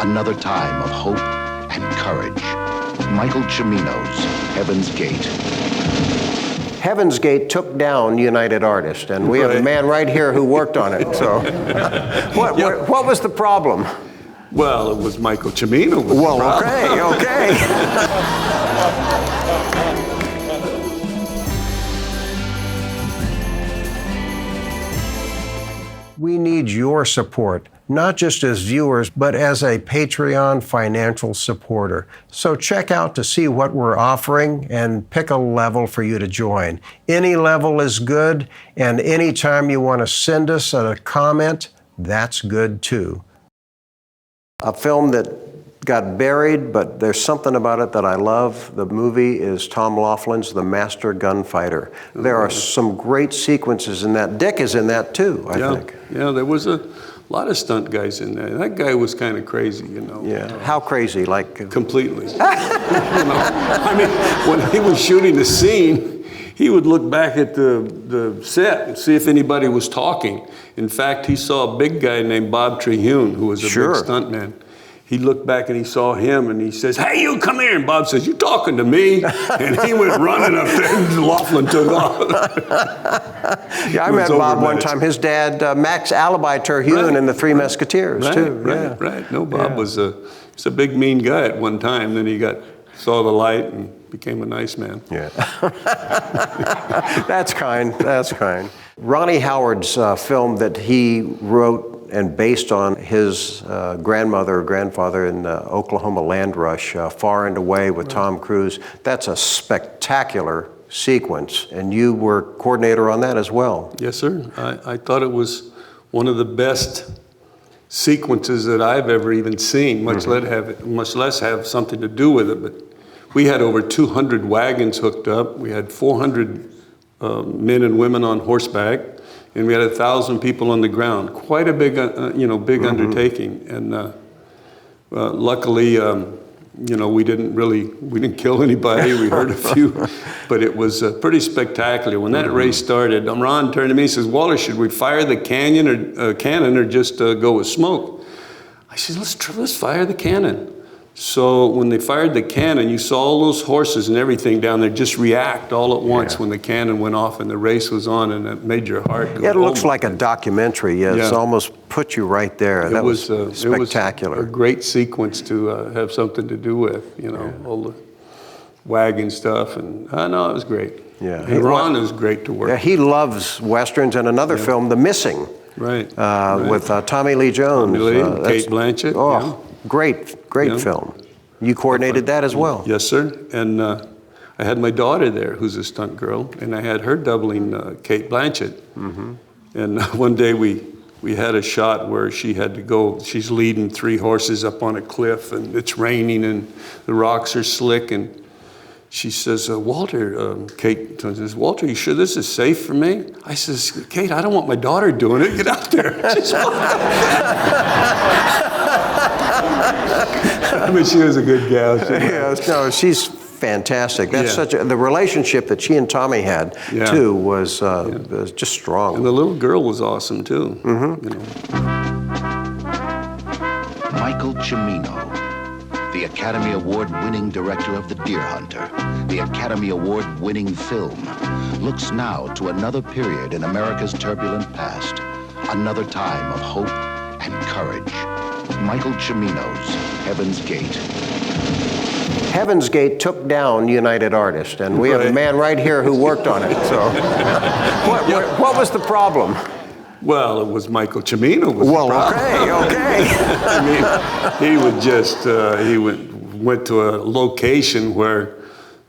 another time of hope and courage. Michael Cimino's Heaven's Gate. Heaven's Gate took down United Artists, and we have a man right here who worked on it. So, what was the problem? Well, it was Michael Cimino. Well, okay. We need your support, not just as viewers, but as a Patreon financial supporter. So check out to see what we're offering and pick a level for you to join. Any level is good, and anytime you want to send us a comment, that's good too. A film that got buried, but there's something about it that I love. The movie is Tom Laughlin's The Master Gunfighter. There are some great sequences in that. Dick is in that too, I think. Yeah, there was a lot of stunt guys in there. That guy was kind of crazy, you know. Yeah, how crazy? Like completely. You know? I mean, when he was shooting the scene, he would look back at the set and see if anybody was talking. In fact, he saw a big guy named Bob Trehune, who was a big stuntman. He looked back and he saw him and he says, "Hey, you come here." And Bob says, "You talking to me?" And he went running up there and Laughlin took off. Yeah, I met Bob one time. His dad, Max Alibi Terhune in The Three Musketeers, too. Right. No, Bob was a big, mean guy at one time. Then he saw the light and became a nice man. Yeah. That's kind. Ronnie Howard's film that he wrote and based on his grandmother or grandfather in the Oklahoma Land Rush, Far and Away with Tom Cruise. That's a spectacular sequence, and you were coordinator on that as well. Yes, sir. I thought it was one of the best sequences that I've ever even seen, much less have something to do with it. But we had over 200 wagons hooked up. We had 400 men and women on horseback. And we had 1,000 people on the ground. Quite a big, undertaking. And luckily, we didn't kill anybody. We hurt a few, but it was pretty spectacular. When that race started, Ron turned to me and says, "Walter, should we fire the cannon or just go with smoke?" I said, "Let's fire the cannon." So when they fired the cannon, you saw all those horses and everything down there just react all at once when the cannon went off and the race was on, and it made your heart go. Yeah, it looks like a documentary. It's almost put you right there. That was spectacular. It was a great sequence to have something to do with, all the wagon stuff, and I know it was great. Yeah, and Ron was great to work. Yeah, he loves westerns, and another film, The Missing, with Tommy Lee Jones, Kate Blanchett. Oh, great film. You coordinated that as well. Yes, sir. And I had my daughter there, who's a stunt girl, and I had her doubling Kate Blanchett. And one day we had a shot where she had to go. She's leading 3 horses up on a cliff, and it's raining, and the rocks are slick, and she says, Kate says, "Walter, you sure this is safe for me?" I says, "Kate, I don't want my daughter doing it. Get out there." I mean, she was a good gal. She's fantastic. That's the relationship that she and Tommy had too was just strong. And the little girl was awesome too. Michael Cimino, the Academy Award-winning director of The Deer Hunter, the Academy Award-winning film, looks now to another period in America's turbulent past, another time of hope and courage. Michael Cimino's Heaven's Gate. Heaven's Gate took down United Artists, and we have a man right here who worked on it. So, what was the problem? Well, it was Michael Cimino. Okay. I mean, he would just went to a location where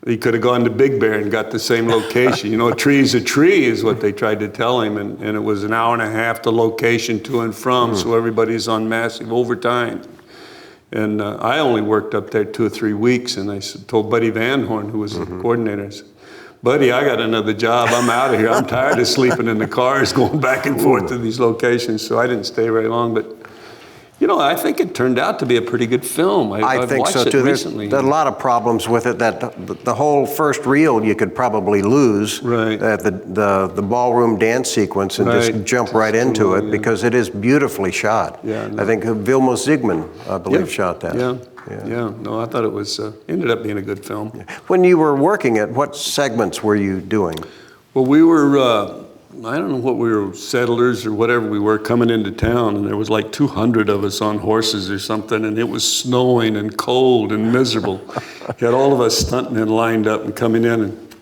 he could have gone to Big Bear and got the same location. A tree's a tree is what they tried to tell him, and it was an hour and a half to location to and from, so everybody's on massive overtime. And I only worked up there 2 or 3 weeks, and I told Buddy Van Horn, who was the coordinator, I said, "Buddy, I got another job. I'm out of here. I'm tired of sleeping in the cars, going back and forth to these locations." So I didn't stay very long, but You know, I think it turned out to be a pretty good film. I think so too. There's a lot of problems with it. That the whole first reel you could probably lose. Right. The ballroom dance sequence and just jump right into it because it is beautifully shot. Yeah. No. I think Vilmos Zsigmondt, I believe, shot that. Yeah. No, I thought it was ended up being a good film. When you were working it, what segments were you doing? Well, we were. I don't know what we were, settlers or whatever we were, coming into town, and there was like 200 of us on horses or something, and it was snowing and cold and miserable. You had all of us stuntmen lined up and coming in, and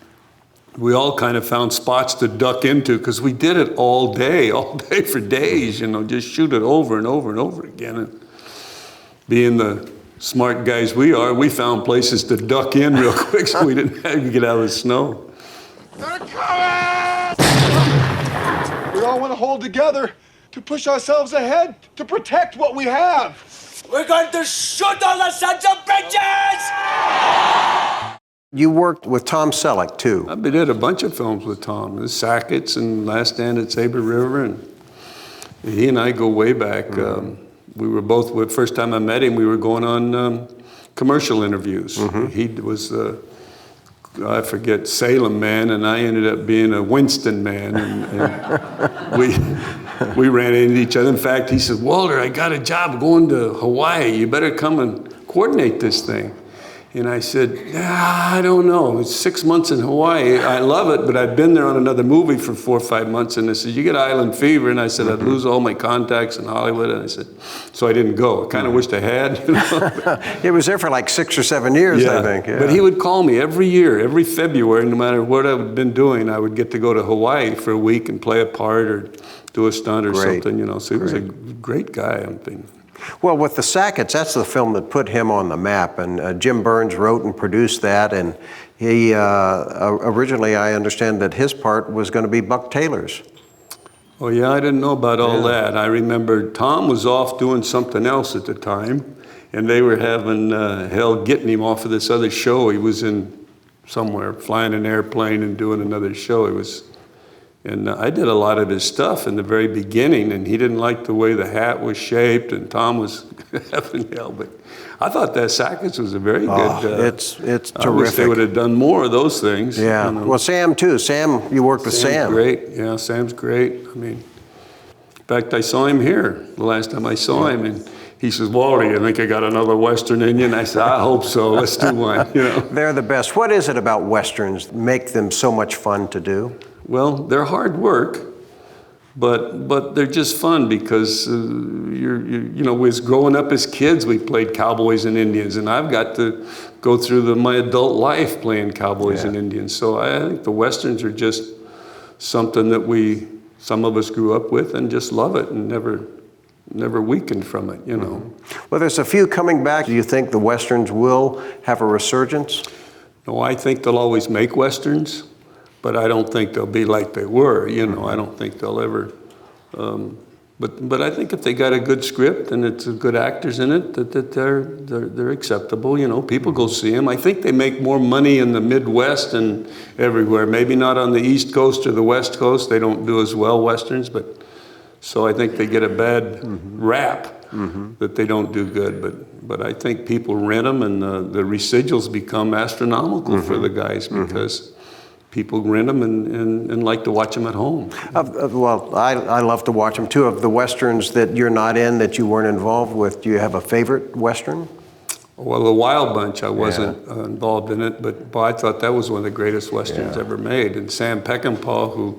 we all kind of found spots to duck into because we did it all day for days, you know, just shoot it over and over and over again. And being the smart guys we are, we found places to duck in real quick so we didn't have to get out of the snow. They're coming! We all want to hold together to push ourselves ahead, to protect what we have. We're going to shoot all the sons of bitches! You worked with Tom Selleck, too. I did a bunch of films with Tom, the Sackett's and Last Stand at Sabre River, and he and I go way back. We were both, first time I met him, we were going on commercial interviews. He was I forget, Salem man, and I ended up being a Winston man, and we ran into each other. In fact, he said, "Walter, I got a job going to Hawaii. You better come and coordinate this thing." And I said, I don't know. It's 6 months in Hawaii. I love it, but I'd been there on another movie for 4 or 5 months, and they said, "You get island fever." And I said, "I'd lose all my contacts in Hollywood." And I said, so I didn't go. I kind of wished I had. You know? He was there for like 6 or 7 years, I think. Yeah. But he would call me every year, every February, no matter what I've been doing, I would get to go to Hawaii for a week and play a part or do a stunt or something, you know. So he was a great guy, I think. Well, with the Sackett's, that's the film that put him on the map, and Jim Burns wrote and produced that, and he originally, I understand that his part was going to be Buck Taylor's. Oh yeah, I didn't know about all that. I remember Tom was off doing something else at the time, and they were having hell getting him off of this other show. He was in somewhere, flying an airplane and doing another show. And I did a lot of his stuff in the very beginning, and he didn't like the way the hat was shaped, and Tom was having hell. But I thought that Sackett's was a very good. It's terrific. I wish they would have done more of those things. Yeah. You know. Well, Sam too. Sam, you worked with Sam. Great. Yeah, Sam's great. I mean, in fact, I saw him here the last time I saw him, and he says, "Walter, you think I got another Western in you?" And I said, "I hope so. Let's do one." You know. They're the best. What is it about Westerns that make them so much fun to do? Well, they're hard work, but they're just fun because you know, was growing up as kids, we played Cowboys and Indians, and I've got to go through my adult life playing Cowboys and Indians. So I think the Westerns are just something that some of us grew up with and just love it and never weakened from it, you know. Well, there's a few coming back. Do you think the Westerns will have a resurgence? No, I think they'll always make Westerns, but I don't think they'll be like they were, you know. I don't think they'll ever, but I think if they got a good script and it's good actors in it, that they're acceptable, you know. People go see them. I think they make more money in the Midwest and everywhere. Maybe not on the East Coast or the West Coast. They don't do as well, Westerns, but so I think they get a bad rap that they don't do good. But I think people rent them, and the residuals become astronomical for the guys because people rent them and like to watch them at home. Well, I love to watch them too. Of the Westerns that you're not in, that you weren't involved with, do you have a favorite Western? Well, The Wild Bunch, I wasn't involved in it, but boy, I thought that was one of the greatest Westerns ever made. And Sam Peckinpah, who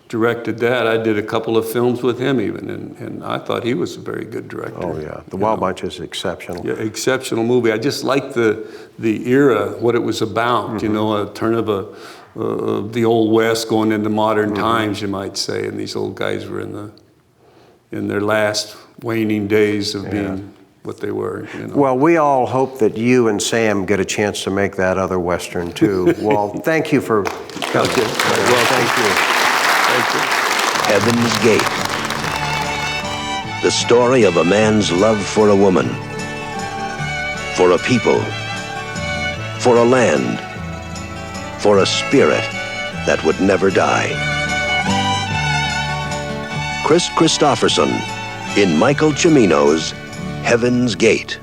directed that, I did a couple of films with him even, and I thought he was a very good director. Oh yeah, The Wild Bunch is exceptional. Yeah, exceptional movie. I just liked the era, what it was about, you know, a turn of the old West going into modern times, you might say, and these old guys were in their last waning days of being what they were, you know. Well, we all hope that you and Sam get a chance to make that other Western too. Well, thank you for coming. Okay. Well, thank you. Heaven's Gate. The story of a man's love for a woman, for a people, for a land, for a spirit that would never die. Chris Christopherson in Michael Cimino's Heaven's Gate.